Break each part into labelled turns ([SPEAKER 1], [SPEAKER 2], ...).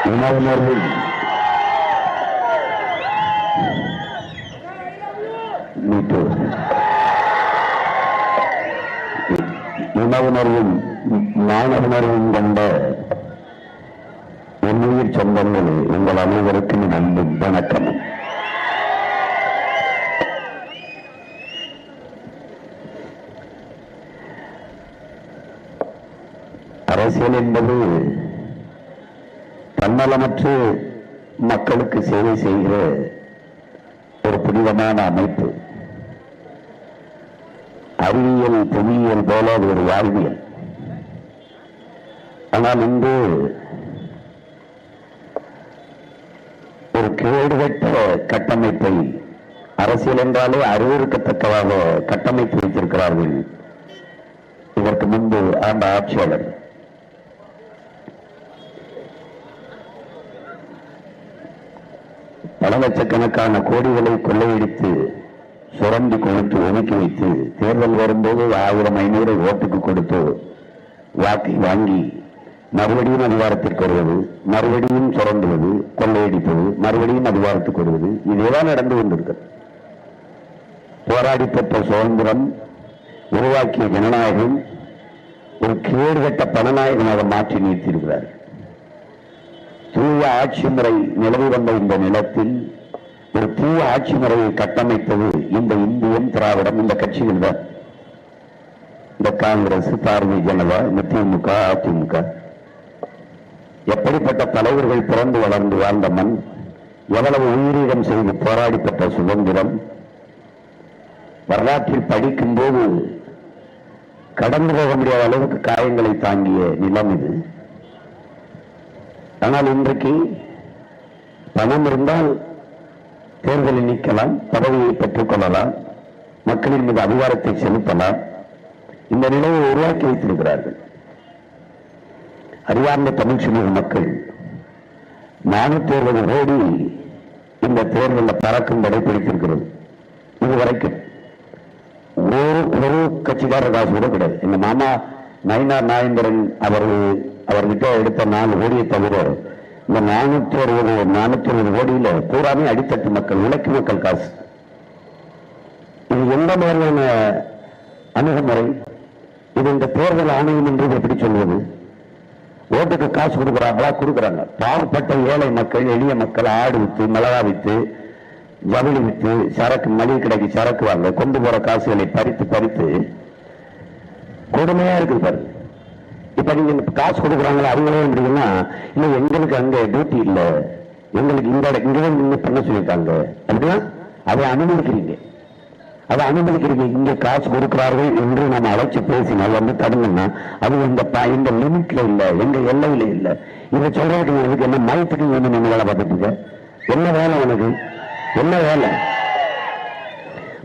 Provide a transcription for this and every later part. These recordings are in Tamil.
[SPEAKER 1] உணவுணர்வும் உணவுணர்வும் ஞான உணர்வும் கொண்ட உண்மையில் சொந்தங்கள் உங்கள் அனைவருக்கும் அன்பும் வணக்கமும். அரசியல் என்பது தன்னலமற்று மக்களுக்கு சேவை செய்கிற ஒரு புனிதமான அமைப்பு. அறிவியல் புவியியல் போல அது ஒரு வாழ்வியல். ஆனால் இன்று ஒரு கேடுகட்ட கட்டமைப்பை அரசியல் என்றாலே அறிவுறுக்கத்தக்கதாக கட்டமைத்து வைத்திருக்கிறார்கள் இதற்கு முன்பு ஆண்ட ஆட்சியாளர். பல லட்சக்கணக்கான கோடிகளை கொள்ளையடித்து சுரண்டி கொடுத்து ஒதுக்கி வைத்து தேர்தல் வரும்போது 1000-500 ஓட்டுக்கு கொடுத்து வாக்கை வாங்கி மறுபடியும் அதிகாரத்திற்கு வருவது, மறுபடியும் சுரண்டுவது, கொள்ளையடிப்பது, மறுபடியும் அதிகாரத்துக்கு வருவது, இதேதான் நடந்து கொண்டிருக்கிறது. போராடி பெற்ற சுதந்திரம், உருவாக்கிய ஜனநாயகம் ஒரு கேடுகட்ட பணநாயகமாக மாற்றி நிறுத்தியிருக்கிறார். தூய ஆட்சி முறை நிலவி வந்த இந்த நிலத்தில் ஒரு தூய ஆட்சி முறையை கட்டமைத்தது இந்த இந்தியம், திராவிடம், இந்த கட்சிகள் தான். இந்த காங்கிரஸ், பாரதிய ஜனதா, இந்த திமுக, அதிமுக, எப்படிப்பட்ட தலைவர்கள் பிறந்து வளர்ந்து வாழ்ந்த மண், எவ்வளவு உயிரிடம் செய்து போராடி பெற்ற சுதந்திரம், வரலாற்றில் படிக்கும் போது கடந்து போக முடியாத அளவுக்கு காயங்களை தாங்கிய நிலம் இது. ஆனால் இன்றைக்கு பணம் இருந்தால் தேர்தலில் நிற்கலாம், பதவியை பெற்றுக் கொள்ளலாம், மக்களின் மீது அதிகாரத்தை செலுத்தலாம். இந்த நிலையை உருவாக்கி வைத்திருக்கிறார்கள். அறிவார்ந்த தமிழ் சமூக மக்கள் 460 கோடி இந்த தேர்தலில் பறக்கும் தடை பிடித்திருக்கிறது. இதுவரைக்கும் ஒரு கட்சிக்காரர் காசு கூட கிடையாது. எங்க மாமா நயினார் நாயந்திரன் அவர்கிட்ட எடுத்த 4 கோடியை தவிர இந்த 460 கோடியில பூராமே அடித்தட்டு மக்கள், உழைக்கும் மக்கள் காசு. இது எந்த மாதிரியான அணுகுமுறை? இது இந்த தேர்தல் ஆணையம் என்று எப்படி சொல்வது? ஓட்டுக்கு காசு கொடுக்குறாங்களா? கொடுக்குறாங்க. பாவப்பட்ட ஏழை மக்கள், எளிய மக்கள் ஆடு வித்து, மிளகா வித்து, ஜவுளி வித்து, சரக்கு, மளிகை கடைக்கு சரக்கு வாங்க கொண்டு போற காசுகளை பறித்து கொடுமையா இருக்கு பாரு. இப்ப நீங்க காசு கொடுக்குறாங்களா அவங்களே எப்படின்னா, இல்ல எங்களுக்கு அங்க டியூட்டி இல்ல, எங்களுக்கு இங்க பண்ண சொல்லியிருக்காங்க அப்படின்னா அதை அனுமதிக்கிறீங்க. இங்க காசு கொடுக்கிறார்கள் என்று நம்ம அழைச்சு பேசினால் வந்து தடுங்கன்னா அது இந்த லிமிட்ல இல்ல, எங்க எல்லையில இல்ல. இதை சொல்றதுக்கு எனக்கு என்ன மயத்துக்கு வந்து நீங்க வேலை பார்த்துட்டு இருக்க? என்ன வேலை உனக்கு? என்ன வேலை?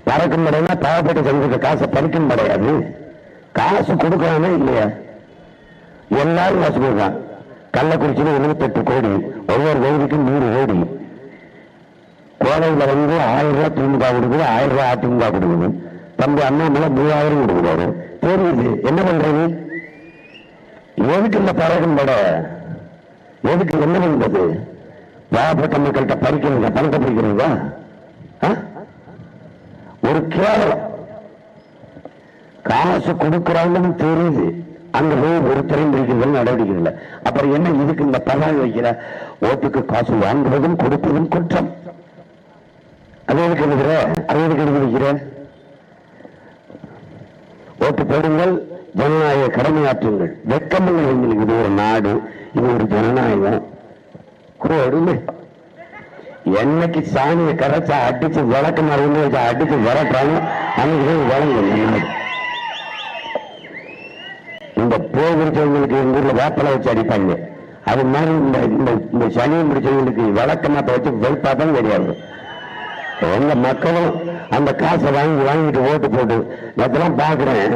[SPEAKER 1] பறக்கும் படையா பாவப்பட்ட சமூகத்தை காசை பறிக்கும் கிடையாது. காசு கொடுக்கறானே இல்லையா? எல்லாரும் காசு கொடுக்கலாம். கள்ளக்குறிச்சியில 78 கோடி, ஒவ்வொரு கோடிக்கும் 100 கோடி. கோடையில வந்து 1000 ரூபாய் திமுக கொடுக்குது, 1000 ரூபாய் அதிமுக கொடுக்குது. தம்பி அண்ணாமலை 3000 கொடுக்குறாரு. தெரியுது என்ன பண்றது? எதுக்கு இந்த பறக்கும் படை? எதுக்கு? என்ன பண்றது? பாவப்பட்ட மக்கள்கிட்ட பறிக்கிறீங்க, பணத்தை பறிக்கிறீங்க. ஒரு கேவலம். காசு கொடுக்குறாங்கன்னு தெரியுது, அங்க போய் ஒரு திரையும் பிடிக்கிறது நடவடிக்கை இல்லை. அப்புறம் என்ன இதுக்கு இந்த பணம் வைக்கிற? ஓட்டுக்கு காசு வாங்குவதும் கொடுப்பதும் குற்றம். அதை எதுக்கு எடுக்கிற? வைக்கிற? ஓட்டு போடுங்கள், ஜனநாயக கடமையாற்றுங்கள். வெக்கமங்கள் எங்களுக்கு. இது ஒரு நாடு, இது ஒரு ஜனநாயகம். கொடுமை. என்னைக்கு சாணியை கரைச்சா அடிச்சு விளக்கு மருந்து வச்சா அடிச்சு விளக்காங்க அன்னைக்கு வழங்க. இந்த போய் முடிச்சவங்களுக்கு எங்க ஊர்ல வேப்பலை வச்சு அடிப்பாங்க. அது மாதிரி இந்த சனியை முடிச்சவங்களுக்கு விளக்கமாட்ட வச்சு வெளுப்பா தான் தெரியாது. எங்க மக்களும் அந்த காசை வாங்கிட்டு ஓட்டு போட்டு நேரத்தெல்லாம் பாக்குறேன்.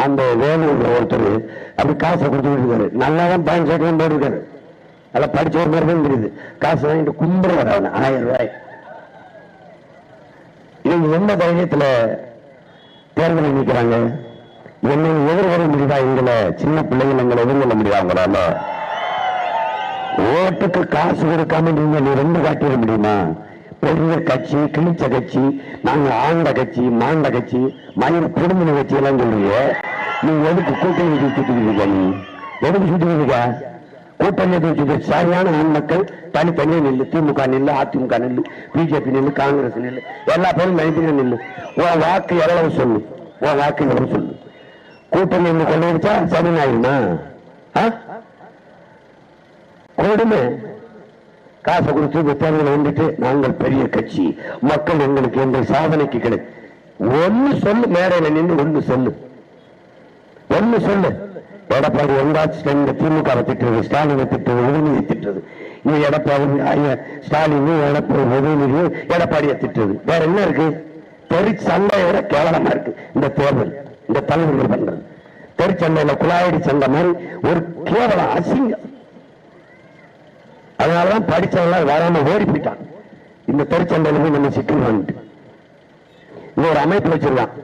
[SPEAKER 1] அந்த வேலூர்ல ஒருத்தர் அப்படி காசை கொடுத்துட்டு இருக்காரு. நல்லாதான் பயன் சேர்க்கலாம் போட்டிருக்காரு. அதெல்லாம் படிச்ச ஒரு மாதிரி தான் தெரியுது. காசு வாங்கிட்டு கும்புற 1000 ரூபாய். இவங்க எந்த தைரியத்துல தேர்தலில் நிற்கிறாங்க? என்ன எதிர்வர முடியுதா? எங்களை சின்ன பிள்ளைகள் எங்களை எதிர்கொள்ள முடியாது அவங்களால? ஓட்டுக்கு காசு கொடுக்காம நீங்க ரெண்டு காட்டிட முடியுமா? பெரிய கட்சி, கிழிச்ச கட்சி, நாங்க ஆண்ட கட்சி, மாண்ட கட்சி, மயிர் குடும்ப கட்சி எல்லாம் சொல்றீங்க. நீங்க எதுக்கு கூட்டணி சுத்திட்டு நீ எதுக்கு சுத்திட்டு கூட்டணி சுத்தி? சரியான ஆண் மக்கள் தனித்தனியா நில்லு. திமுக நில்லு, அதிமுக நில்லு, பிஜேபி நில்லு, காங்கிரஸ் நில்லு, எல்லா பேரும் நைத்தில நில்லு. உன் வாக்கு எவ்வளவு சொல்லு, உன் வாக்கு எவ்வளவு சொல்லு. கூட்டணி கொண்டு வச்சா சரி ஆயிருமா? கொடுமை. காசை கொடுத்து தேர்தல் வந்துட்டு நாங்கள் பெரிய கட்சி, மக்கள் எங்களுக்கு எங்கள் சாதனைக்கு கிடையாது. ஒன்னு சொல்லு, மேடையில நின்று ஒன்னு சொல்லு, ஒன்னு சொல்லு. எடப்பாடி எங்காச்சும் திமுக திட்டுறது, ஸ்டாலினை திட்டுறது, உதயநிதி திட்டுறது. இது எடப்பாடி ஸ்டாலின், உதயநிதி எடப்பாடியை திட்டுறது. வேற என்ன இருக்கு? தெருச்சண்டையோட கேவலமா இருக்கு இந்த தேர்தல், இந்த தலைவர்கள் பண்றது. தெருச்சண்டையில குழாயடி சண்டை மாதிரி ஒரு கேவலம், அசிங்கம். அதனாலதான் படிச்சவங்க வராம ஓடி போயிட்டான். இந்த தெருச்சண்டையில போய் நம்ம சிக்கல் வந்துட்டு இந்த ஒரு அமைப்பு வச்சிருக்கான்.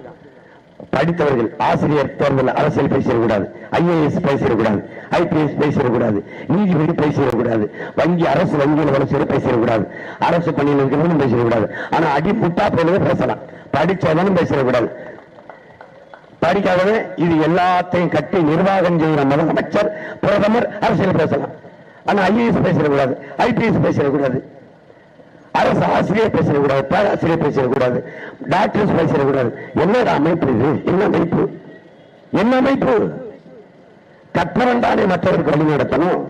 [SPEAKER 1] படித்தவர்கள் ஆசிரியர் தேர்தல் அரசியல் பேசிடக்கூடாது, IAS பேசிடக்கூடாது, IPS பேசிடக்கூடாது, நீதிபதி பேசிடக்கூடாது, வங்கி அரசு வங்கியில் வேலை செய்ய பேசிடக்கூடாது, அரசு பணியில் இருக்கிறவனும் பேசிடக்கூடாது. ஆனா அடி முட்டா போலவே பேசலாம், படிச்சவனும் பேசிடக்கூடாது. படிக்காதவன் இது எல்லாத்தையும் கட்டி நிர்வாகம் செய்கிற முதலமைச்சர், பிரதமர் அரசியல் பேசலாம். ஆனா IAS பேசிடக்கூடாது, IPS பேசிடக்கூடாது, அரசு ஆசிரியர் பேசக்கூடாது, பேராசிரியர் பேசக்கூடாது, டாக்டர்ஸ் பேசக்கூடாது. என்ன அமைப்பு இது? என்ன அமைப்பு? என்ன அமைப்பு? கற்பனம் தானே மற்றவருக்கு வழி நடத்தணும்.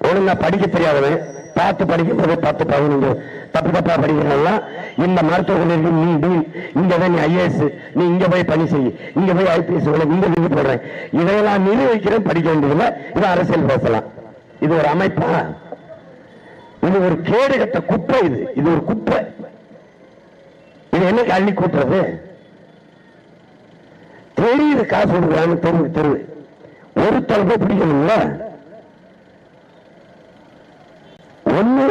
[SPEAKER 1] ஒழுங்கா படிக்க தெரியாதவன் பார்த்து படிக்கும்போது 10, 15 தப்பு தப்பா படிக்கிறதெல்லாம் இந்த மருத்துவர்களுக்கு நீ இங்கதான் நீ IAS, நீ இங்க போய் பணி செய்ய, இங்க போய் IPS இங்க நின்று போடுறேன், இதையெல்லாம் நிர்வகிக்கிறேன். படிக்க வேண்டியதில்லை, இது அரசியல் பேசலாம். இது ஒரு அமைப்பா? இது ஒரு கேடு கட்ட குப்பை. இது ஒரு குப்பை. இது என்ன அள்ளி கூட்டுறது? தெரியுது காசு கொடுக்குறாங்க, தெருவு ஒரு தலைப்பை பிடிக்கணும்ல. ஒண்ணு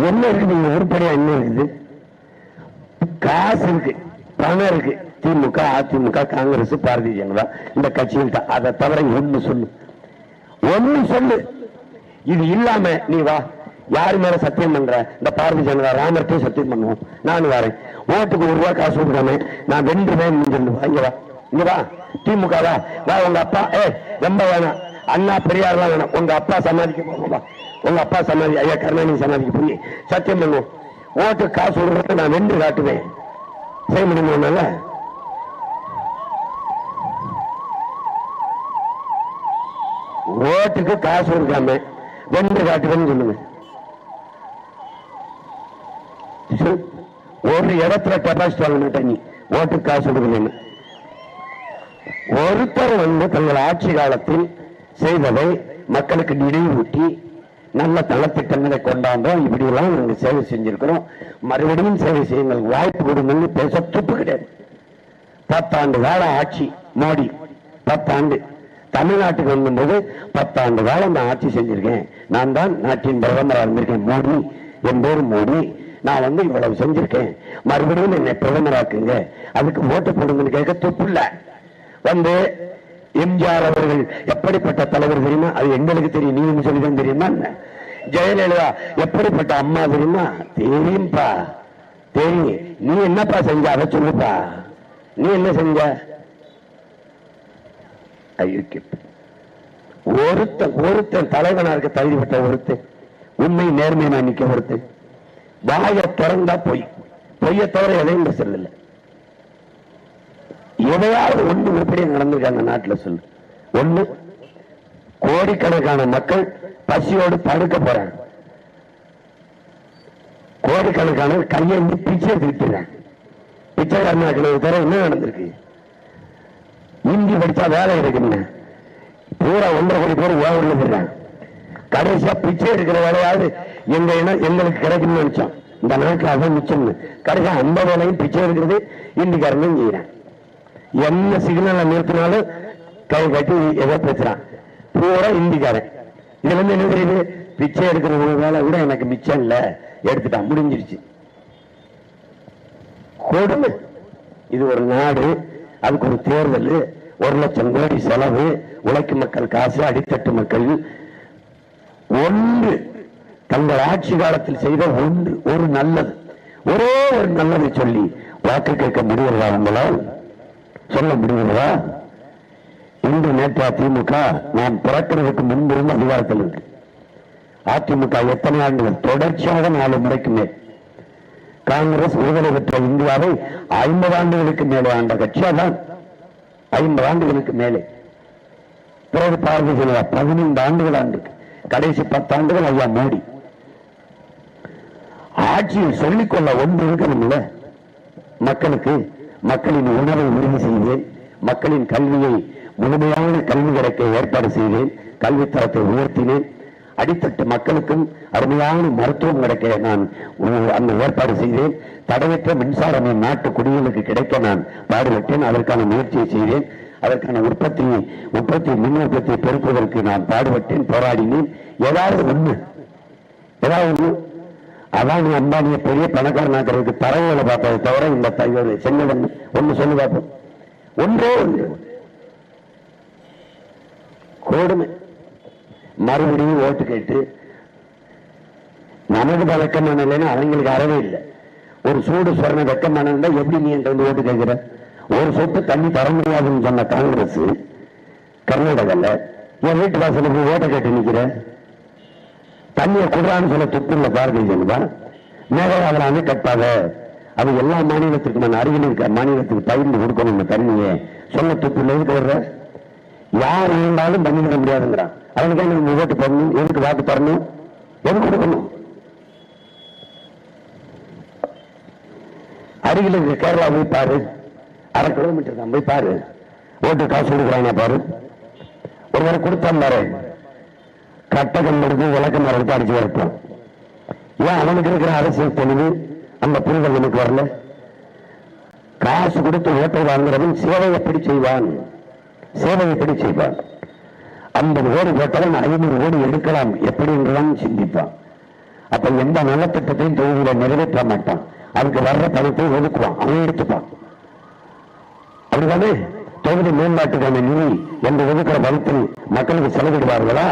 [SPEAKER 1] என்ன இருக்குது? உருப்படியா என்ன இருக்குது? காசு இருக்கு, பணம் இருக்கு. திமுக, அதிமுக, காங்கிரஸ், பாரதிய ஜனதா இந்த கட்சிகள். அதை தவிர ஒண்ணு சொல்லு, ஒண்ணு சொல்லு. இது இல்லாம நீ வா, யாரு மேல சத்தியம் பண்ற? இந்த பாரதிய ஜனதா ராமர்கிட்ட சத்தியம் பண்ணுவோம், நான் வரேன். ஓட்டுக்கு ₹1 காசு கொடுக்காம நான் வென்றுவேன். இங்க வா, இங்க வா. திமுக வா, உங்க அப்பா ரொம்ப வேணாம், அண்ணா பெரியார் வேணாம், உங்க அப்பா சமாதிக்க போங்க, உங்க அப்பா சமாதி, ஐயா கருணாநிதி சமாதிக்கு போய் சத்தியம் பண்ணுவோம். ஓட்டு காசு கொடுக்க நான் வென்று காட்டுவேன். செய்ய முடியுமா? ஓட்டுக்கு காசு கொடுக்காம வென்று காட்டுவேன்னு சொல்லுங்க. ஒரு இடத்துல டெபாசிட் வாங்க மாட்டேன் நீ, ஓட்டுக்கு காசு கொடுக்கணும். ஒருத்தர் தங்கள் ஆட்சி காலத்தில் செய்ததை மக்களுக்கு நினைவூட்டி நல்ல நலத்திட்டங்களை கொண்டாந்தோம், இப்படி எல்லாம் நாங்க சேவை செஞ்சிருக்கிறோம், மறுபடியும் சேவை செய்யுங்கள், வாய்ப்பு கொடுங்கன்னு பேச துப்பு கிடையாது. 10 ஆண்டு கால ஆட்சி மோடி, 10 ஆண்டு தமிழ்நாட்டுக்கு வந்தபோது 10 ஆண்டு காலம் நான் ஆட்சி செஞ்சிருக்கேன், நான் தான் நாட்டின் பிரதமராக இருந்திருக்கேன், மோடி, என் பேர் மோடி, நான் இவ்வளவு செஞ்சிருக்கேன், மறுபடியும் என்னை பிரதமராக்குங்க, அதுக்கு ஓட்டு போடுங்கன்னு கேட்க துப்பு இல்ல. எம்ஜிஆர் அவர்கள் எப்படிப்பட்ட தலைவர் தெரியுமா? அது எங்களுக்கு தெரியும், நீங்க சொல்லிதான் தெரியுமா? ஜெயலலிதா எப்படிப்பட்ட அம்மா தெரியுமா? தெரியும்பா, தெரியும். நீ என்னப்பா செஞ்ச அதை சொல்லுப்பா, நீ என்ன செஞ்ச? ஒருத்தன் தலைவனா இருக்க தகுதிப்பட்ட ஒருத்தன், உண்மை நேர்மையா நிக்க ஒருத்தன், வாய திறந்தா பொய்ய தவிர எதையும் பேசுறதில்லை. எதையாவது ஒண்ணு உருப்படியா நடந்திருக்காங்க நாட்டுல சொல்லு. ஒண்ணு, கோடிக்கணக்கான மக்கள் பசியோடு தடுக்க போறாங்க, கோடிக்கணக்கான கையை பிச்சை எடுத்துக்கிறாங்க, பிச்சைக்காரனாக்களை தவிர என்ன நடந்திருக்கு? இந்தி படிச்சா வேலை இருக்குங்க, பூரா 1.5 கோடி பேர் ஓவர்ல போடுறாங்க. கடைசியா பிச்சை எடுக்கிற வேலையாவது எங்க இனம் எங்களுக்கு கிடைக்கும்னு நினைச்சோம், இந்த நாட்டில் அதான் மிச்சம். கடைசியா அந்த வேலையும் பிச்சை எடுக்கிறது இந்திக்காரனும் செய்யறான். என்ன சிக்னல் நிறுத்தினாலும் கை கட்டி எதோ பேசுறான், பூரா இந்திக்காரன். இதுல இருந்து என்ன தெரியுது? பிச்சை எடுக்கிற ஒரு வேலை கூட எனக்கு மிச்சம் இல்ல, எடுத்துட்டான், முடிஞ்சிருச்சு. கொடுமை. இது ஒரு நாடு, அதுக்கு ஒரு தேர்தல், 1 லட்சம் கோடி செலவு, உழைக்கும் மக்கள் காசு, அடித்தட்டு மக்கள் ஒன்று தங்கள் ஆட்சி காலத்தில் செய்த ஒன்று ஒரு நல்லது, ஒரே ஒரு நல்லதை சொல்லி வாக்கு கேட்க முடிகிறதா? உங்களால் சொல்ல முடிகிறதா? இன்று நேற்று திமுக நாம் பிறக்கிறதுக்கு முன்பிருந்து அதிகாரத்தில் இருக்கு. அதிமுக எத்தனை ஆண்டுகள் தொடர்ச்சியாக 4 முறைக்கு மேல், காங்கிரஸ் விடுதலை பெற்ற இந்தியாவை 50 ஆண்டுகளுக்கு மேலே ஆண்ட கட்சியாதான். 50 ஆண்டுகளுக்கு மேலே. பிறகு பாரதிய ஜனதா 15 ஆண்டுகள் ஆண்டுக்கு, கடைசி 10 ஆண்டுகள் ஐயா மோடி. ஆட்சியில் சொல்லிக்கொள்ள ஒன்று இருக்கணும்ல மக்களுக்கு. மக்களின் உணர்வை உறுதி செய்தேன், மக்களின் கல்வியை முழுமையான கல்வி கிடைக்க ஏற்பாடு செய்தேன், கல்வித்தரத்தை உயர்த்தினேன், அடித்தட்டு மக்களுக்கும் அருமையான மருத்துவம் கிடைக்க நான் அந்த ஏற்பாடு செய்தேன், தடையற்ற மின்சாரம் நாட்டு குடிகளுக்கு கிடைக்க நான் பாடுபட்டேன், அதற்கான முயற்சியை செய்தேன், அதற்கான உற்பத்தி மின் உற்பத்தியை பெருக்குவதற்கு நான் பாடுபட்டேன், போராடினேன். ஏதாவது ஒண்ணு அதான் அம்பானிய பெரிய பணக்காரனாக்கிறதுக்கு தரவுகளை பார்த்ததை தவிர இந்த செங்கல் ஒண்ணு சொல்லி பார்ப்போம். ஒன்றே ஒன்று கொடுமை. மறுபடியும் ஓட்டு கேட்டு நமக்கு வெக்கமான இல்லைன்னா அவங்களுக்கு அறவே இல்லை. ஒரு சூடு சொரண வெக்கமான இருந்தா எப்படி நீ என்ற ஓட்டு கேட்கிற? ஒரு சொட்டு தண்ணி தர முடியாதுன்னு சொன்ன காங்கிரஸ் கர்நாடகால என் வீட்டு வாசலுக்கு ஓட்ட கேட்டு நிக்கிற. தண்ணியை குடுறான்னு சொல்ல துப்பு இல்ல பாரதிய ஜனதா. மேகதாதுல அணை கட்டாத, அது எல்லா மாநிலத்துக்கும் அருகில் இருக்க மாநிலத்துக்கு பகிர்ந்து கொடுக்கணும் தண்ணியை சொல்ல துப்பு இல்லை. எதுக்கு வர்ற? யார் இருந்தாலும் பண்ணி விட முடியாதுங்கிறான். அவனுக்கே நம்ம ஓட்டு போடணும், எதுக்கு வாக்கு தரணும், எதுக்கு கொடுக்கணும்? அருகில் இருக்க கேரளா போய் பாரு, 1/2 கிலோமீட்டர் தான் போய் பாரு, ஓட்டு காசு கொடுக்குறாங்க பாரு. ஒருவரை கொடுத்தான் பாரு, கட்டகம் எடுத்து விளக்கம் எடுத்து அடிச்சு வரட்டும். ஏன் அவனுக்கு இருக்கிற அரசியல் தெளிவு அந்த புரிதல் நமக்கு வரல? காசு கொடுத்து ஓட்டை வாங்குறவன் சேவை எப்படி செய்வான்? 50 கோடி போட்டாலும் 500 கோடி எடுக்கலாம் எப்படி என்றுதான் சிந்திப்பான். அப்ப எந்த நலத்திட்டத்தையும் தொகுதியில நிறைவேற்ற மாட்டான். அதுக்கு வர்ற பணத்தை ஒதுக்குவான், அவன் எடுத்துப்பான். அப்படிதானே? தொகுதி மேம்பாட்டுக்கான நிதி என்று ஒதுக்கிற பணத்தில் மக்களுக்கு செலவிடுவார்களா?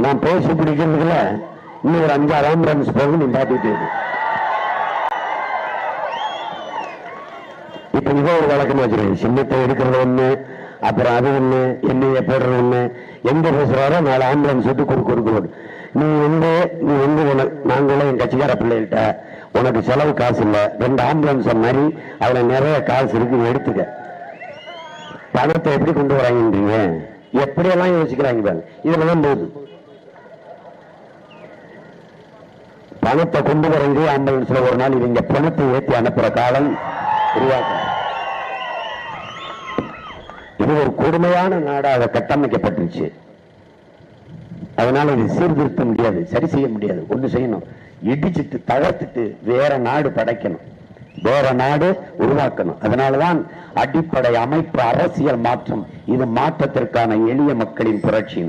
[SPEAKER 1] நான் பேசி பிடிக்கிறதுக்குள்ள இன்னும் ஒரு 5-6 ஆம்புலன்ஸ் போகும். நீ பார்த்துட்டு இப்ப இதோ ஒரு வழக்கம் வச்சிருக்கேன். சின்னத்தை எடுக்கிறது ஒண்ணு, அப்புறம் அது ஒண்ணு, எண்ணெயை போடுறது ஒண்ணு. எங்க பேசுறாரோ 4 ஆம்புலன்ஸ் விட்டு கொடுக்கணும். நீ நாங்களும் என் கட்சிக்கார பிள்ளைகிட்ட உனக்கு செலவு காசு இல்ல, 2 ஆம்புலன்ஸ் மாதிரி அதுல நிறைய காசு இருக்கு, எடுத்துக்க. பணத்தை எப்படி கொண்டு வராங்கன்றீங்க? எப்படியெல்லாம் யோசிக்கிறாங்க பாருங்க. இதுலதான் போகுது. பணத்தை கொண்டு வரது ஆம்புலன்ஸ்ல ஒரு நாள் இவங்க பணத்தை ஏற்றி அனுப்புற காலம் உருவாக்க. இது ஒரு கொடுமையான நாடாக கட்டமைக்கப்பட்டுருச்சு. அதனால இது சீர்திருத்த முடியாது, சரி செய்ய முடியாது. ஒண்ணு செய்யணும், இடிச்சிட்டு தகர்த்துட்டு வேற நாடு படைக்கணும், வேற நாடு உருவாக்கணும். அதனாலதான் அடிப்படை அமைப்பு அரசியல் மாற்றம். இது மாற்றத்திற்கான எளிய மக்களின் புரட்சி.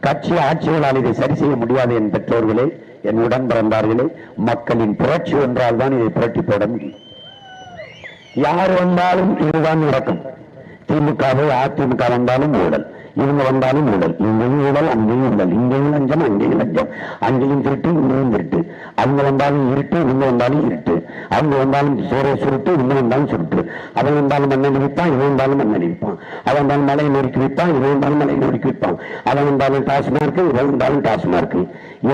[SPEAKER 1] கட்சி ஆட்சிகளால் இதை சரி செய்ய முடியாது என் பெற்றோர்களே, என் உடன் பிறந்தார்களே. மக்களின் புரட்சி ஒன்றால் தான் இதை புரட்டி போட முடியும். யார் வந்தாலும் இதுதான் நடக்கும். திமுகவை அதிமுக வந்தாலும் ஊழல், இவங்க வந்தாலும் ஊழல், இங்கேயும் ஊழல், அங்கேயும் ஊழல், இங்கேயும் லஞ்சம், அங்கேயும் லஞ்சம், அங்கேயும் திருட்டு, இங்கேயும் திருட்டு. அவங்க வந்தாலும் இருட்டு, இவங்க வந்தாலும் இருட்டு. அவங்க வந்தாலும் சுருட்டு, இவங்க வந்தாலும் சுருட்டு. அவன் வந்தாலும் மண்ணை விற்பான், இவன் வந்தாலும் மண்ணை விற்பான். அவன் வந்தாலும் மலையை நொறுக்கி விற்பான், இவன் வந்தாலும் மலையை நொறுக்கி விற்பான். அவன் வந்தாலும் டாஸ்மார்க்கு, இவன் வந்தாலும் டாஸ்மார்க்கு.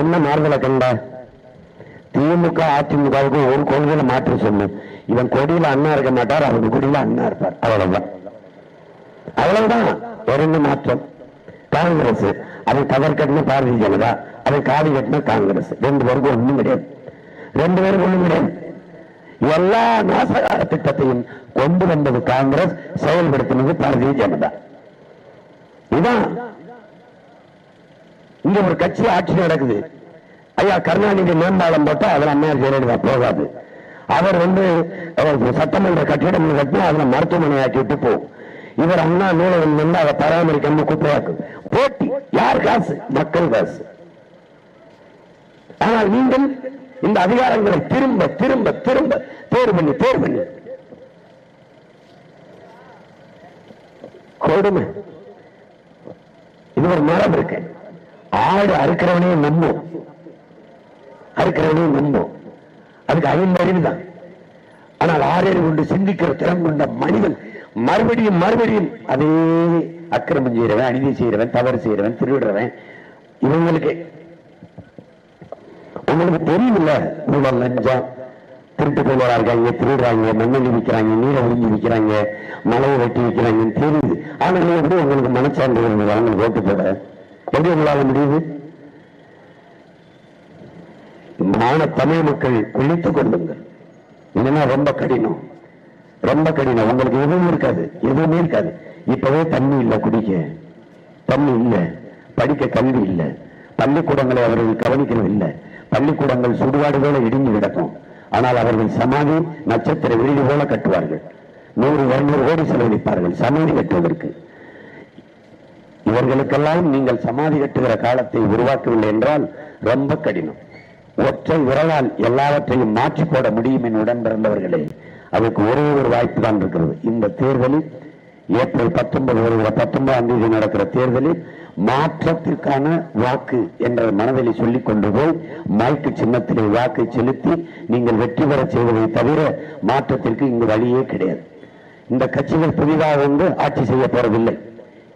[SPEAKER 1] என்ன மாறுதலை கண்டா? திமுக அதிமுகவுக்கு ஒரு கொள்கையில மாற்ற சொல்லு. இவன் கொடியில அண்ணா இருக்க மாட்டார், அவங்க கொடியில அண்ணா இருப்பார். அவ்வளவுதான், அவ்வளவுதான். ஒரு மாற்றம். காங்கிரஸ் அவன் கவர் கட்டின பாரதிய ஜனதா, அவன் காவி கட்டின காங்கிரஸ். 2 பேருக்கும் ஒண்ணும் கிடையாது, 2 பேருக்கும் ஒண்ணும் கிடையாது. எல்லா நாசகார திட்டத்தையும் கொண்டு வந்தது காங்கிரஸ், செயல்படுத்தினது பாரதிய ஜனதா. இதுதான் இங்க ஒரு கட்சி ஆட்சி நடக்குது. ஐயா கருணாநிதி மேம்பாலம் போட்டா அதுல அம்மா ஜெயலலிதா போகாது. அவர் சட்டமன்ற கட்டிடம் கட்டினா அதுல மருத்துவமனை ஆக்கி விட்டு போகும். இவர் அண்ணா நூலகம் வந்து அதை பராமரிக்காம குப்பையாக்கும். போட்டி யார் காசு? மக்கள் காசு. ஆனால் நீங்கள் இந்த அதிகாரங்களை திரும்ப திரும்ப திரும்ப தேர்வு பண்ணி கொடுமை. இது ஒரு மரம் இருக்கு. ஆடு அறுக்கிறவனையும் நம்பும், அதுக்கு 5 அறிவு தான். ஆனால் 6 அறிவு கொண்டு சிந்திக்கிற திறன் கொண்ட மனிதன் மறுபடியும் அதே அக்கிரமம் செய்யறவன், அநீதி செய்யறவன், தவறு செய்யறவன், திருடுறவன், இவங்களுக்கு உங்களுக்கு தெரியல. ஊழல், லஞ்சம், திருட்டு போலா இருக்காங்க, திருடுறாங்க, மண்ணெண்ணி விற்கிறாங்க, நீரை ஒழிஞ்சு விற்கிறாங்க, மலையை வெட்டி விற்கிறாங்கன்னு தெரியுது. ஆனால் எப்படி உங்களுக்கு மனச்சான்று அவங்களுக்கு ஓட்டு போட எப்படி உங்களால முடியுது? தமிழ் மக்கள் விழித்துக் கொள்ளுங்கள். இல்லைன்னா ரொம்ப கடினம். உங்களுக்கு எதுவுமே இருக்காது. இப்பவே தண்ணி இல்லை, குடிக்க தண்ணி இல்லை, படிக்க கல்வி இல்லை, பள்ளிக்கூடங்களை அவர்கள் கவனிக்கிறது இல்லை. பள்ளிக்கூடங்கள் சுடுகாடு போல இடிஞ்சு கிடக்கும். ஆனால் அவர்கள் சமாதி நட்சத்திர வீடு போல கட்டுவார்கள். 100-200 கோடி செலவழிப்பார்கள் சமாதி கட்டுவதற்கு. இவர்களுக்கெல்லாம் நீங்கள் சமாதி கட்டுகிற காலத்தை உருவாக்கவில்லை என்றால் ரொம்ப கடினம். ஒற்றை விரலால் எல்லாவற்றையும் மாற்றி போட முடியும் என் உடன் பிறந்தவர்களே. அதுக்கு ஒரே ஒரு வாய்ப்பு தான் இருக்கிறது. இந்த தேர்தலில் ஏப்ரல் 19ஆம் தேதி நடக்கிற தேர்தலில் மாற்றத்திற்கான வாக்கு என்ற மனதில் சொல்லிக் கொண்டு போய் மைக்கு சின்னத்திலே வாக்கை செலுத்தி நீங்கள் வெற்றி பெற செய்வதை தவிர மாற்றத்திற்கு இங்கு வழியே கிடையாது. இந்த கட்சிகள் புதிதாக ஆட்சி செய்ய போறதில்லை.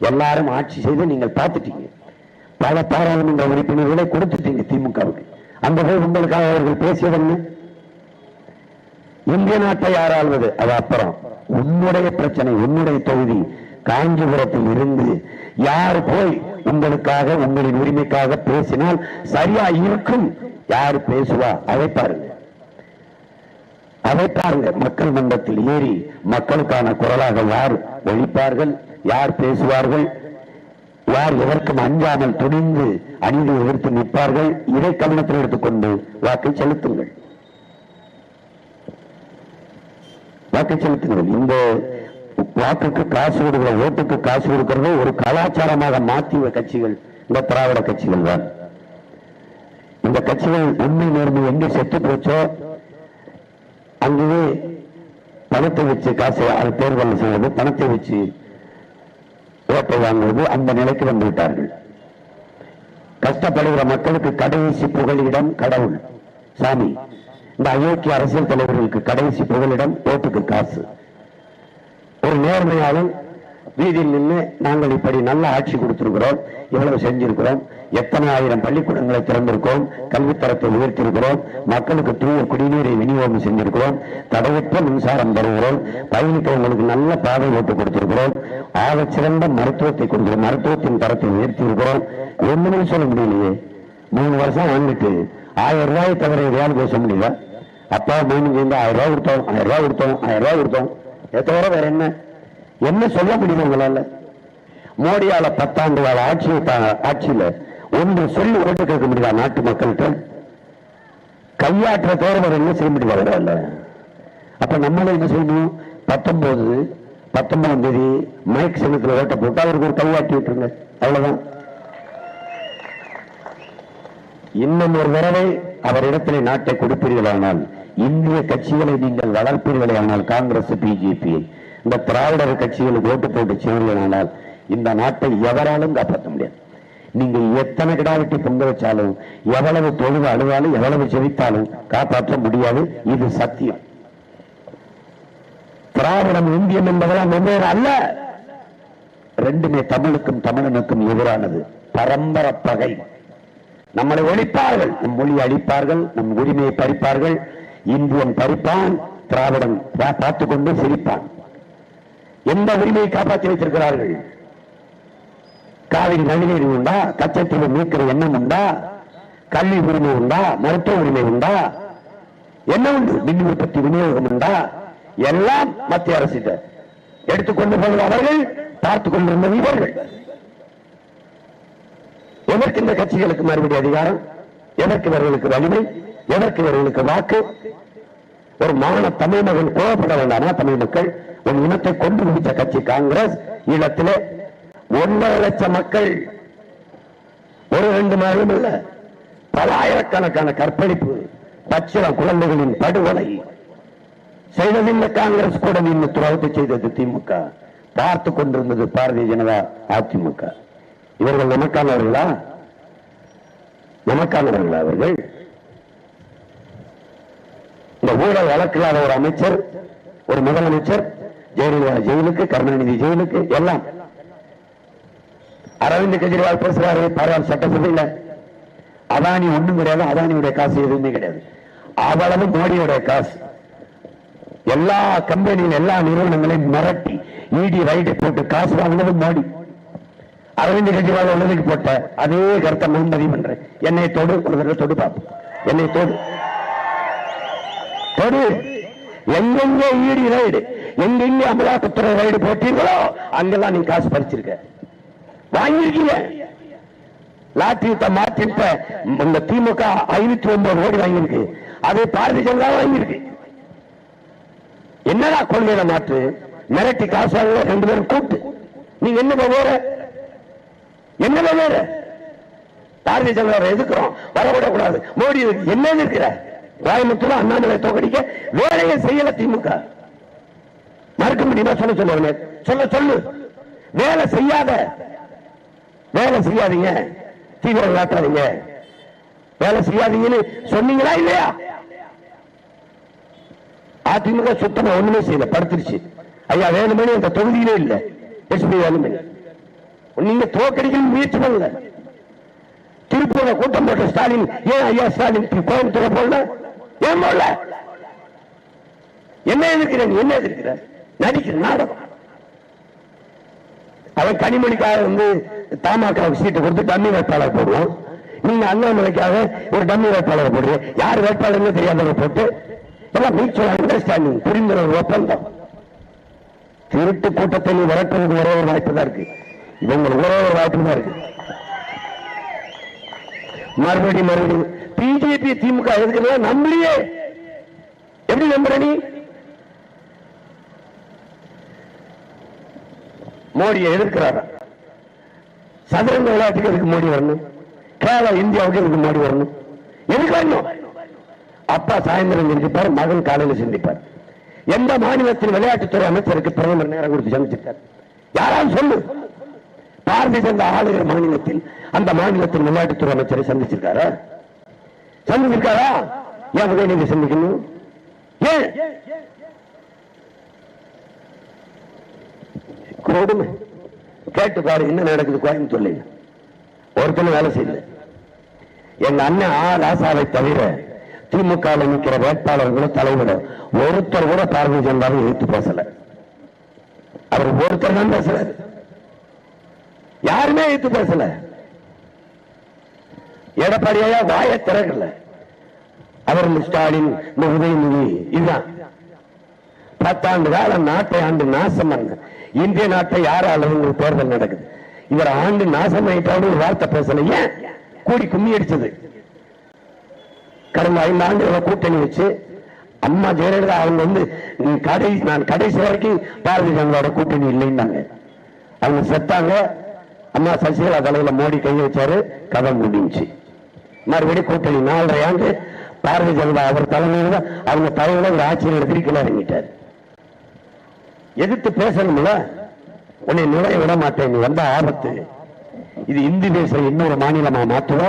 [SPEAKER 1] எல்லாரும் ஆட்சி செய்து நீங்கள் பார்த்துட்டீங்க. பல பாராளுமன்ற உறுப்பினர்களை கொடுத்துட்டீங்க திமுகவுக்கு. அந்த போய் உங்களுக்காக அவர்கள் பேசியதென்ன? இந்திய நாட்டை யார் ஆள்வது? அது அப்புறம். உன்னுடைய பிரச்சனை, உன்னுடைய தொகுதி காஞ்சிபுரத்தில் இருந்து யார் போய் உங்களுக்காக, உங்களின் உரிமைக்காக பேசினால் சரியா இருக்கும். யார் பேசுவா அதை பாருங்க. மக்கள் மன்றத்தில் ஏறி மக்களுக்கான குரலாக யார் ஒழிப்பார்கள், யார் பேசுவார்கள், யார் எதற்கும் அஞ்சாமல் துணிந்து அநீதி எதிர்த்து நிற்பார்கள். இதை கவனத்தில் எடுத்துக்கொண்டு வாக்கை செலுத்துங்கள். இந்த வாக்குக்கு காசு கொடுக்கிற, ஓட்டுக்கு காசு கொடுக்கிறது ஒரு கலாச்சாரமாக மாற்றிய கட்சிகள் இந்த திராவிட கட்சிகள் தான். இந்த கட்சிகள் உண்மை நேர்மை எங்கே செத்து போச்சோ அங்கே பணத்தை வச்சு காசு தேர்தல் செய்வது, பணத்தை வச்சு ஓட்டை வாங்குவது, அந்த நிலைக்கு வந்து விட்டார்கள். கஷ்டப்படுகிற மக்களுக்கு கடைசி புகலிடம் கடவுள், சாமி. இந்த அயோக்கிய அரசியல் தலைவர்களுக்கு கடைசி புகலிடம் ஓட்டுக்கு காசு. ஒரு நேர்மையாளன் வீதியில் நின்று நாங்கள் இப்படி நல்ல ஆட்சி கொடுத்திருக்கிறோம், இவ்வளவு செஞ்சிருக்கிறோம், எத்தனை ஆயிரம் பள்ளிக்கூடங்களை திறந்திருக்கிறோம், கல்வித்தரத்தை உயர்த்திருக்கிறோம், மக்களுக்கு தூய குடிநீரை விநியோகம் செஞ்சிருக்கிறோம், தடையற்ற மின்சாரம் தருகிறோம், பயணிக்கிறவங்களுக்கு நல்ல பாதை ஓட்டு கொடுத்திருக்கிறோம், ஆக சிறந்த மருத்துவத்தை கொடுக்கிறோம், மருத்துவத்தின் தரத்தை உயர்த்தி இருக்கிறோம். ஒண்ணுமே சொல்ல முடியலையே. 3 வருஷம் வாங்கிட்டு 1000 ரூபாய் தவிர எதையாவது பேச முடியல. அப்பா மீன் சேர்ந்து 1000 ரூபாய் கொடுத்தோம், 1000 ரூபாய் கொடுத்தோம், 1000 ரூபாய் கொடுத்தோம். இதை தவிர வேற என்ன சொல்ல முடியும் உங்களால? மோடியால 10 ஆண்டு கால ஆட்சியில ஒன்று சொல்லி ஓட்டு கேட்க முடியுதா? நாட்டு மக்கள்கிட்ட கையாற்ற தவிர வேற என்ன செய்ய முடியாது. அப்ப நம்மளும் என்ன செய்யணும்? 19ஆம் தேதி மைக் சின்னத்தில் ஓட்ட போட்டு அவருக்கு ஒரு கையாட்டி விட்டுருங்க, அவ்வளவுதான். இன்னும் ஒரு தடவை அவரிடத்திலே நாட்டை கொடுப்பீர்களானால், இந்திய கட்சிகளை நீங்கள் வளர்ப்பீர்களே ஆனால், காங்கிரஸ், பிஜேபி, இந்த திராவிடர் கட்சிகளுக்கு ஓட்டு போட்டு செய்வீர்களானால் இந்த நாட்டை எவராலும் காப்பாற்ற முடியாது. நீங்க எத்தனை கிடாவெட்டி பொங்க வச்சாலும், எவ்வளவு தொழுது அழுவாலும், எவ்வளவு செவித்தாலும் காப்பாற்ற முடியாது. இது சத்தியம். திராவிடம் இந்தியம் என்பதெல்லாம் வெவ்வேறு அல்ல. ரெண்டுமே தமிழுக்கும் தமிழனுக்கும் எதிரானது. பரம்பரை பகை. நம்மளை ஒழிப்பார்கள், நம் மொழியை அழிப்பார்கள், நம் உரிமையை பறிப்பார்கள். இந்தியன் பறிப்பான், திராவிடன் பார்த்துக் கொண்டு சிரிப்பான். எந்த உரிமையை காப்பாற்றி வைத்திருக்கிறார்கள்? காவிரி நதிநீர் உண்டா? கச்சத்தீவு மீட்கிற எண்ணம் உண்டா? கல்வி உரிமை உண்டா? மருத்துவ உரிமை உண்டா? என்ன உண்டு? மின் உற்பத்தி விநியோகம் உண்டா? எல்லாம் மத்திய அரசு எடுத்துக்கொண்டு போவது அவர்கள், பார்த்துக் கொண்டிருந்தது இவர்கள். எதற்கு இந்த கட்சிகளுக்கு மறுபடி அதிகாரம்? எதற்கு இவர்களுக்கு வலிமை? எதற்கு இவர்களுக்கு வாக்கு? ஒரு மான தமிழ் மகன் கோவப்பட வேண்டாமா? தமிழ் மக்கள் ஒரு இனத்தை கொண்டு முடித்த கட்சி காங்கிரஸ். ஈழத்திலே 1.5 லட்சம் மக்கள், ஒரு 2 மாதம் இல்ல, பல ஆயிரக்கணக்கான கற்பழிப்பு, பச்சிளம் குழந்தைகளின் படுகொலை செய்ததில்லை காங்கிரஸ் கூட நின்று துரோகத்தை செய்தது திமுக. பார்த்து கொண்டிருந்தது பாரதிய ஜனதா அதிமுக. இவர்கள் நமக்கானவர்களா? நமக்கானவர்களா அவர்கள்? இந்த ஊழல் வழக்கில்லாத ஒரு அமைச்சர், ஒரு முதலமைச்சர் ஜெயலலிதா ஜெயிலுக்கு, கருணாநிதி ஜெயிலுக்கு, எல்லாம். அரவிந்த் கெஜ்ரிவால் பேசுறாரு பாராளுமன்ற சட்டசபையில், அதானி ஒண்ணும் கிடையாது, அதானியுடைய காசு எதுவுமே கிடையாது, அவ்வளவு மோடியுடைய காசு. எல்லா கம்பெனியில் எல்லா நிறுவனங்களையும் மிரட்டி இடி ரைடு போட்டு காசு வாங்கினது மோடி. அரவிந்த் கெஜ்ரிவால் உள்ளதுக்கு போட்ட அதே கருத்தை நான் பதிவு பண்றேன். என்னை தொடு, ஒரு தடவை தொடு பார்ப்போம், என்னை தொடு தொடு. எங்கெங்கே இடி ரைடு, எங்கெங்கே அமலாக்கத்துறை ரைடு போட்டீங்களோ அங்கெல்லாம் நீ காசு பறிச்சிருக்க, வாங்கிருக்கீங்க. லாட்டரி மாற்றிட்ட இந்த திமுக 509 கோடி வாங்கியிருக்கு, அது பாரதிய ஜனதா வாங்கியிருக்கு. என்னடா கொள்கையில மாற்று? மிரட்டி காசு 2 பேரும் கூட்டு நீங்க என்ன வேற என்ன வேற? பாரதிய ஜனதா எதுக்குறோம், வரவிடக்கூடாது. மோடி என்ன இருக்கிற? கோயம்புத்தூர் அண்ணாமலை தோக்கடிக்க வேலையை செய்யல திமுக. மறுக்க முடியுமா? சொல்ல சொல்லு. வேலை செய்யாத, வேலை செய்யாதீங்க, தீவிரம் காட்டாதீங்க, வேலை செய்யாதீங்கன்னு சொன்னீங்களா இல்லையா? அதிமுக சுத்தமா ஒண்ணுமே செய்யல, படுத்துருச்சு. ஐயா வேலுமணி அந்த தொகுதியிலே இல்ல, எஸ்பி வேலுமணி. நீங்க தோக்கடிக்க முயற்சி பண்ணல. திருப்பூர கூட்டம் போட்ட ஸ்டாலின் ஏன் ஐயா ஸ்டாலின் கோயம்புத்தூர போடல? ஏன் போடல? என்ன எதிர்க்கிற? நீ என்ன எதிர்க்கிற? நடிக்கிற நாடகம். அவன் கனிமொழிக்காக தமாகாவுக்கு சீட்டை கொடுத்து டம்மி வேட்பாளர் போடுவோம். நீங்க அண்ணாமலைக்காக ஒரு டம்மி வேட்பாளர் போடுறீங்க. யார் வேட்பாளர் தெரியாதவங்க போட்டு எல்லாம் மியூச்சுவல் அண்டர்ஸ்டாண்டிங், புரிந்துணர்வு ஒப்பந்தம். திருட்டு கூட்டத்தை நீ விரட்டுறதுக்கு ஒரே ஒரு வாய்ப்பு தான் இருக்கு. இவங்களுக்கு ஒரே ஒரு வாய்ப்பு தான் இருக்கு. மறுபடியும் பிஜேபி திமுக எதுக்குறதா நம்பலையே. எப்படி நம்புற நீ? மோடியை எதிர்க்கிறாரா? சதுரங்க விளையாட்டுக்கு எதுக்கு மோடி வரணும்? கேரளா இந்தியாவுக்கு எதுக்கு மோடி வரணும்? எதுக்கு வரணும்? அப்பா சாயந்தரம் சந்திப்பார், மகன் காலையில் சந்திப்பார். எந்த மாநிலத்தின் விளையாட்டுத்துறை அமைச்சருக்கு பிரதமர் நேரம் கொடுத்து சந்திச்சிருக்கார்? யாராவது சொல்லு. பாரதிய ஜனதா ஆளுகிற மாநிலத்தில் அந்த மாநிலத்தின் விளையாட்டுத்துறை அமைச்சரை சந்திச்சிருக்காரா? சந்திச்சிருக்காரா? ஏன் நீங்க சந்திக்கணும்? ஏன் கொடுமை. கேட்டு பாரு என்ன நடக்குது கோயம்புத்தூர்ல. ஒருத்தனும் வேலை செய்யல. எங்க அண்ணன் ராசாவை தவிர திமுக நிற்கிற வேட்பாளர்களும் தலைவரும் ஒருத்தர் கூட பாரதிய ஜனதாவை எதிர்த்து பேசல. அவர் ஒருத்தர் தான் பேசல, யாருமே எதிர்த்து பேசல. எடப்பாடியா வாய திறக்கல. அவர் ஸ்டாலின், உதயநிதி, இதுதான் 10 ஆண்டு காலம் நாட்டை ஆண்டு நாசம் பண்ண. இந்திய நாட்டை யாரால தேர்தல் நடக்குது, இவர் ஆண்டு நாசம் ஆயிட்டாலும் ஒரு வார்த்தை பேசல. ஏன்? கூடி கும்மி அடிச்சது. கடந்த 5 ஆண்டுகளை கூட்டணி வச்சு அம்மா ஜெயலலிதா அவங்க நான் கடைசி வரைக்கும் பாரதிய ஜனதாவோட கூட்டணி இல்லைன்னாங்க. அவங்க செத்தாங்க. அம்மா சசிகலா தலையில மோடி கை வச்சாரு, கதை முடிஞ்சு. மறுபடியும் கூட்டணி 4.5 ஆண்டு பாரதிய ஜனதா அவர் தலைமையில அவங்க தலைவரை ஒரு ஆட்சியில் எடுத்துக்கல இறங்கிட்டார். எதிர்த்து பேசணும்ல. உன்னை நுழைய விட மாட்டேன், நீ வந்த ஆபத்து. இது இந்தி பேசுற இன்னொரு மாநிலமா மாற்றுவ.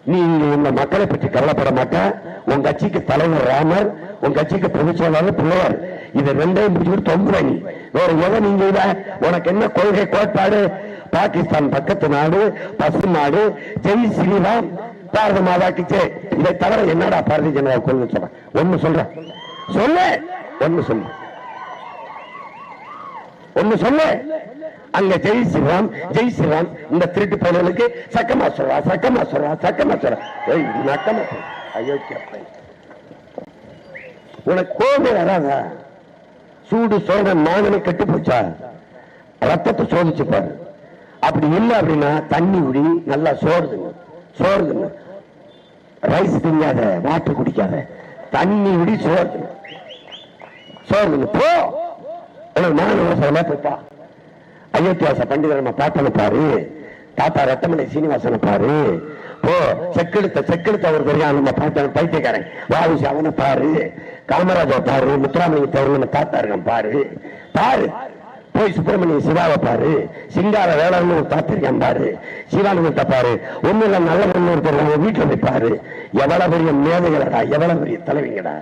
[SPEAKER 1] நீ இந்த மக்களை பற்றி கவலைப்பட மாட்ட. உன் கட்சிக்கு தலைவர் ராமர், உன் கட்சிக்கு பொதுச் செயலாளர் பிள்ளையார், இது 2ஐயும் முடிச்சுட்டு தொங்குற. நீ வேற எதை நீங்க உனக்கு என்ன கொள்கை கோட்பாடு? பாகிஸ்தான் பக்கத்து நாடு, பசு நாடு, ஜெய் ஸ்ரீராம், பாரத மாதாக்கு. இதை தவிர என்னடா பாரதிய ஜனதா கொள்கை சொல்ற? ஒண்ணு சொல்ற சொல்லு, ஒண்ணு சொல்லு, ஒண்ணு சொல்லு. அங்க ஜெய் ஸ்ரீராம், ஜெய் ஸ்ரீராம். இந்த திருட்டு பயிர்களுக்கு சக்கமா சொல்றா, சக்கமா சொல்றா, சக்கமா சொல்றா. நக்கமா சொல்ற. ஐயோ, உனக்கு கோபமே வராதா? சூடு சோழ மானனை கெட்டு போச்சா? ரத்தத்தை சோதிச்சு பாரு. அப்படி இல்லை அப்படின்னா தண்ணி குடி, நல்லா சோறுதுங்க, சோறுதுங்க. ரைஸ் திங்காத, வாட்டர் குடிக்காத, தண்ணி குடி, சோறுதுங்க, சோறுதுங்க. போ, உனக்கு மான போய்ப்பா. அயோத்தியாச பண்டிதர் பாட்டனை பாரு, தாத்தா ரத்தமலை சீனிவாசனை பாரு, போ செக்கெடுத்த ஒரு தெரியும் நம்ம பார்த்த பைத்தியக்காரன் வாவுசி அவனை பாரு, காமராஜா பாரு, முத்துராமலிங்க தவறு நம்ம தாத்தா இருக்கான் பாரு பாரு, போய் சுப்பிரமணிய சிவாவை பாரு, சிங்கார வேளாண்மை ஒரு தாத்திருக்கான் பாரு, சிவானந்தத்தை பாரு, ஒண்ணு இல்ல நல்ல ஒண்ணு இருக்கிற வீட்டுல போய் பாரு. எவ்வளவு பெரிய மேதைகளடா, எவ்வளவு பெரிய தலைவிங்கடா.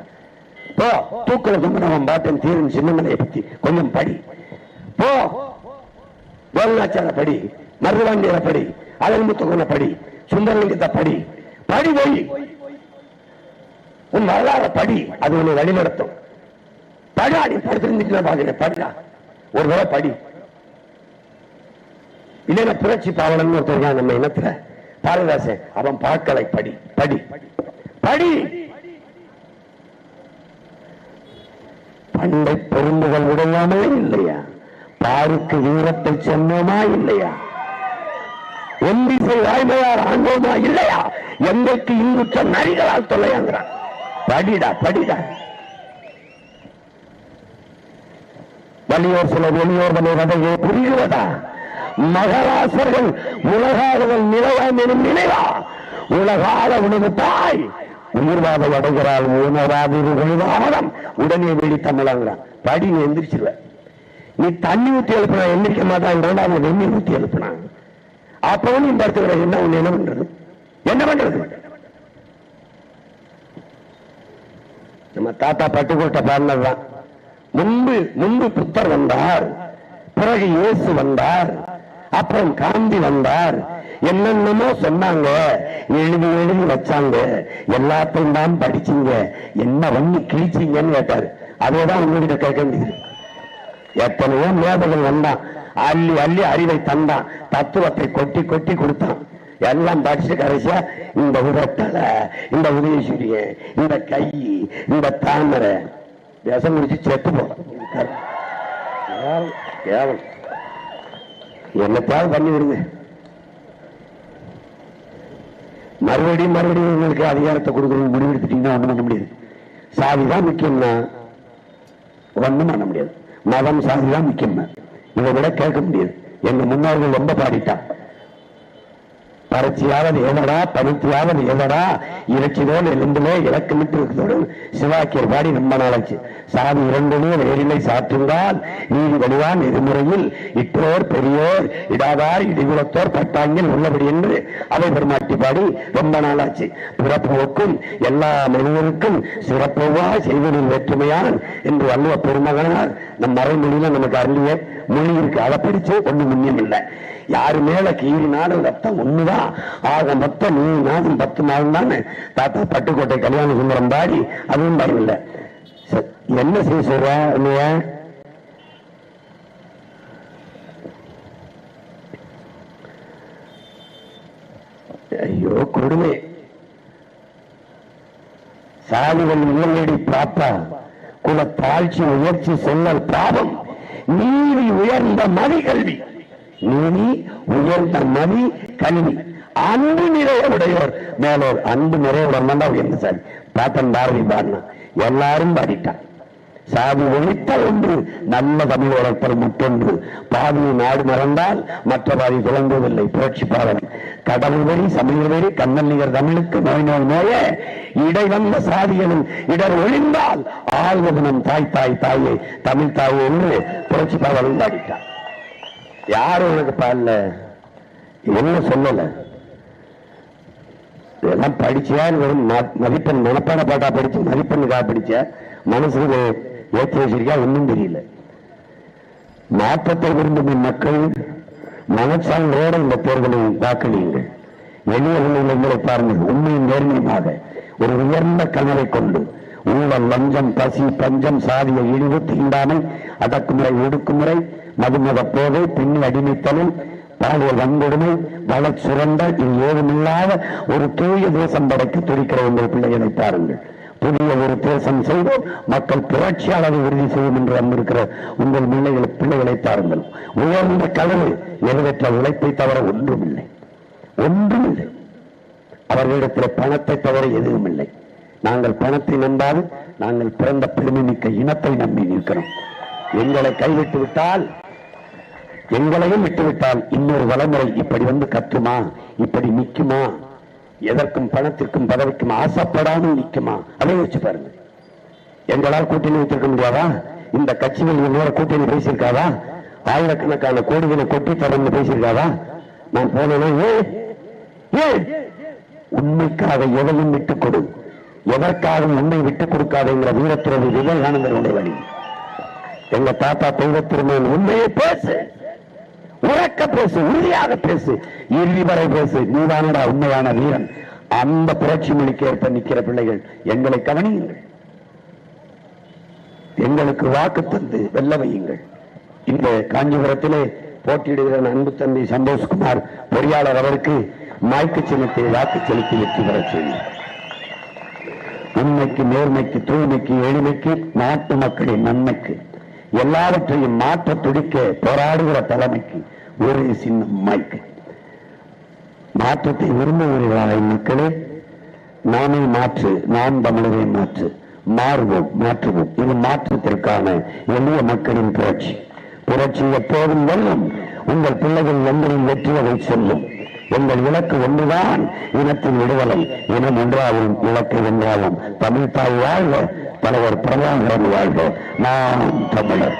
[SPEAKER 1] போ தூக்குல கும்பனவன் பாட்டன் தீரன் சின்னமலையை பத்தி கொஞ்சம் படி. போ கோல்நாச்சார படி, மருதுவாண்டியரை படி, அழகுமுத்துக்குன படி, சுந்தரலிங்கத்தை படி. படி போய் உன் வரலாறு படி, அது உன்னை வழிநடத்தும். படா, நீ படுத்திருந்துட்டு பாக்குறேன், படிடா ஒரு தடவை படி. இல்லைன்னா புரட்சி பாவலன் ஒருத்தர் நம்ம இனத்துல பாரதாசன், அவன் பார்க்கலை, படி படி படி. பண்டை பெரும்புகள் உடையாமே இல்லையா, பாருக்கு வீரத்தை சொன்னோமா இல்லையா, ஒன்றிசை வாய்மையார் ஆண்டோமா இல்லையா, எங்களுக்கு இங்குற்ற நரிகளால் தொல்லையாங்கிறான். படிடா படிடா. வலியோர் சில வெளியோர் வதையை புரிகிறதா, மகராசர்கள் உலகாதவள் நிலையாம் எனும் நினைவா, உலகாத உணவு தாய் உயிர்வாத அடைகிறாள் உணராதிருவாதம் உடனே வெடி தமிழாங்கிறான். படி, நீ எந்திரிச்சிருவ. நீ தண்ணி ஊற்றி எழுப்பினா எந்திரிக்க மாட்டான், வெண்ணி ஊற்றி எழுப்பினான். அப்பவும் நீ படுத்துக்கிற என்ன ஒண்ணு என்ன பண்றது, என்ன பண்றது? நம்ம தாத்தா பட்டுக்கோட்டை பாடினதுதான். முன்பு புத்தர் வந்தார், பிறகு இயேசு வந்தார், அப்புறம் காந்தி வந்தார், என்னென்னமோ சொன்னாங்க, எழுதி வச்சாங்க, எல்லாத்தையும் தான் படிச்சீங்க, என்ன பண்ணி கிழிச்சீங்கன்னு கேட்டாரு. அதேதான் உங்ககிட்ட கேட்க வேண்டியது. எத்தனையோ மேதைகள் வந்தான், அள்ளி அள்ளி அறிவை தந்தான், தத்துவத்தை கொட்டி கொட்டி கொடுத்தான். எல்லாம் படிச்சு கடைசியா இந்த உதட்டலை, இந்த உதயசூரியன், இந்த கை, இந்த தாமரை விஷம் குடிச்சு செத்து போறான். என்னத்தாவது பண்ணி விடுங்க. மறுபடியும் உங்களுக்கு அதிகாரத்தை கொடுக்கணும் முடிவெடுத்துட்டீங்கன்னா ஒண்ணும் பண்ண முடியாது. சாதிதான் முக்கியம்னா ஒண்ணும் பண்ண முடியாது. மதம் சாதிதான் முக்கியம்னா இதை விட கேட்க முடியாது. எங்க முன்னோர்கள் ரொம்ப பாடிட்டான். பரட்சியாவது ஏதடா, பருத்தியாவது ஏதடா, இலட்சியோடு எலும்பிலே இலக்கமிட்டு இருக்கிறதோடு சிவாக்கியர் பாடி ரொம்ப நாளாச்சு. சாதி இரண்டுமே வேறிலை சாற்றுங்கால் நீதி வடிவான் எதிர்முறையில் இட்டோர் பெரியோர் இடாதார் இடிகுலத்தோர் பட்டாங்கில் உள்ளபடி என்று அவை பெருமாட்டி பாடி ரொம்ப நாளாச்சு. பிறப்புக்கும் எல்லா மனிதனுக்கும் சிறப்புவா செய்வதில் வேற்றுமையான் என்று வள்ளுவ பெருமகனார் நம் மறைமொழியில நமக்கு அருளிய மொழி இருக்கு. அதை படிச்சு ஒண்ணு முன்னியம் இல்லை. யாரு மேல கீறினாலும் ரத்தம் ஒண்ணுதான், ஆக மொத்தம் 3 மாதம் 10 மாதம் தானே தாத்தா பட்டுக்கோட்டை கல்யாண சுந்தரம் பாடி, அதுவும் பயம் இல்லை. என்ன செய்ய சொல்ற? ஐயோ கொடுமை. சாதிகள் உயர்நடி பாப்பா, குல தாழ்ச்சி உயர்ச்சி சொல்லல் பாவம், நீதி உயர்ந்த மதி கல்வி, நீதி உயர்ந்த மதி கல்வி, அன்பு நிறைய உடையோர் மேலோர், அன்பு நிறைய உடம்பா உயர்ந்த சாதி. பாட்டன் பாரதி பாடினா எல்லாரும் பாடிட்டான். சாதி ஒழித்தல் ஒன்று, நல்ல தமிழ் வளர்த்தல் மற்றொன்று, பாதியை நாடு மறந்தால் மற்ற பாதி துளங்குவதில்லை. புரட்சி பாடல் கடவுள் வரி சமய வரி கண்ணல் நிகர் தமிழுக்கு நோய் நோய் நோய இடை வந்த சாதிகளும் இடர் ஒழிந்தால் ஆழ்வது நம் தாய் தாய் தாயே தமிழ் தாயே என்று புரட்சி பாடல் பாடிட்டான். யாரும் உனக்கு பாடல, என்ன சொல்லல, இதெல்லாம் படிச்சியா மதிப்பெண் மனப்பாட பாட்டா படிச்சு மதிப்பெண்ணுக்காக படிச்ச மனசுக்கு ஏற்றி வச்சிருக்கா ஒன்னும் தெரியல. மாற்றத்தை விரும்பும் மக்கள் மனச்சான்றோடு இந்த தேர்தலில் வாக்களியுங்கள். எளிய உண்மைகளை பாருங்கள். உண்மையின் நேர்மையாக ஒரு உயர்ந்த கனவை கொண்டு ஊழல், லஞ்சம், பசி, பஞ்சம், சாதிய இழிவு, தீண்டாமை, அடக்குமுறை, ஒடுக்குமுறை, மதுமத போதை, பெண்ணி அடிமைத்தனம், பாலியல் வன்கொடுமை, வள சுரண்டல், இது ஏதுமில்லாத ஒரு தூய தேசம் படைக்க துடிக்கிற உங்கள் பிள்ளைகளை பாருங்கள். புதிய ஒரு தேசம் செய்வோம், மக்கள் புரட்சியாளரை உறுதி செய்யும் என்று அங்கிருக்கிற உங்கள் பிள்ளைகளை பாருங்கள். உயர்ந்த கனவு நிறைவேற்ற உழைப்பை தவிர ஒன்றுமில்லை, ஒன்றுமில்லை. அவர்களிடத்தில் பணத்தை தவிர எதுவும் இல்லை. நாங்கள் பணத்தை நம்பாது, நாங்கள் பிறந்த பெருமை மிக்க இனத்தை நம்பி நிற்கிறோம். எங்களை கைவிட்டு விட்டால், எங்களையும் விட்டுவிட்டால் இன்னொரு தலைமுறை இப்படி வந்து கத்துமா, இப்படி நிற்குமா? எதற்கும் பணத்திற்கும் பதவிக்கும் ஆசைப்படாமல் நிற்குமா? அதை வச்சு பாருங்க. எங்களால் கூட்டணி வைத்திருக்க முடியாதா? இந்த கட்சிகள் என்னோட கூட்டணி பேசியிருக்காதா? ஆயிரக்கணக்கான கோடிகளை கொட்டி தரன்னு பேசியிருக்காதா? நான் போனேன்னா உண்மைக்காக எதையும் விட்டுக் கொடு, எதற்காக உண்மை விட்டுக் கொடுக்காதுங்கிற வீரத்துறவு விவேகானந்தருடைய வழி. எங்க தாத்தா தெய்வ திருமணம் உண்மையை பேசு, உறக்க பேசு, உறுதியாக பேசு, இறுதி வரை பேசு, நீதானடா உண்மையான வீரன். அந்த புரட்சி மொழிக்கு ஏற்ப நிற்கிற பிள்ளைகள் எங்களை கவனியுங்கள், எங்களுக்கு வாக்கு தந்து வெல்ல வையுங்கள். இந்த காஞ்சிபுரத்திலே போட்டியிடுகிற அன்பு தம்பி சந்தோஷ்குமார் பொறியாளர் அவருக்கு மாய்க்கு சின்னத்தை வாக்கு செலுத்தி வெற்றி பெற செய்யும். உண்மைக்கு, நேர்மைக்கு, தூய்மைக்கு, எளிமைக்கு, நாட்டு மக்களின் நன்மைக்கு, எல்லாவற்றையும் மாற்ற துடிக்க போராடுகிற தலைமைக்கு ஒரு சின்னம் மைக்கு. மாற்றத்தை விரும்புகிறீர்களா மக்களே? நாமே மாற்று, நாம் தமிழரை மாற்று, மாறுவோம், மாற்றுவோம். இது மாற்றத்திற்கான எளிய மக்களின் புரட்சி. புரட்சி எப்போதும் வெல்லும். உங்கள் பிள்ளைகள் ஒன்றில் வெற்றியை செல்லும். எங்கள் இலக்கு ஒன்றுதான், இனத்தின் விடுதலை. இனம் ஒன்றாகும், இலக்கு வென்றாகும். தமிழ் தாய் வாழ்க, தலைவர் பிரபாகரன் வாழ்க. நாம் தமிழர்.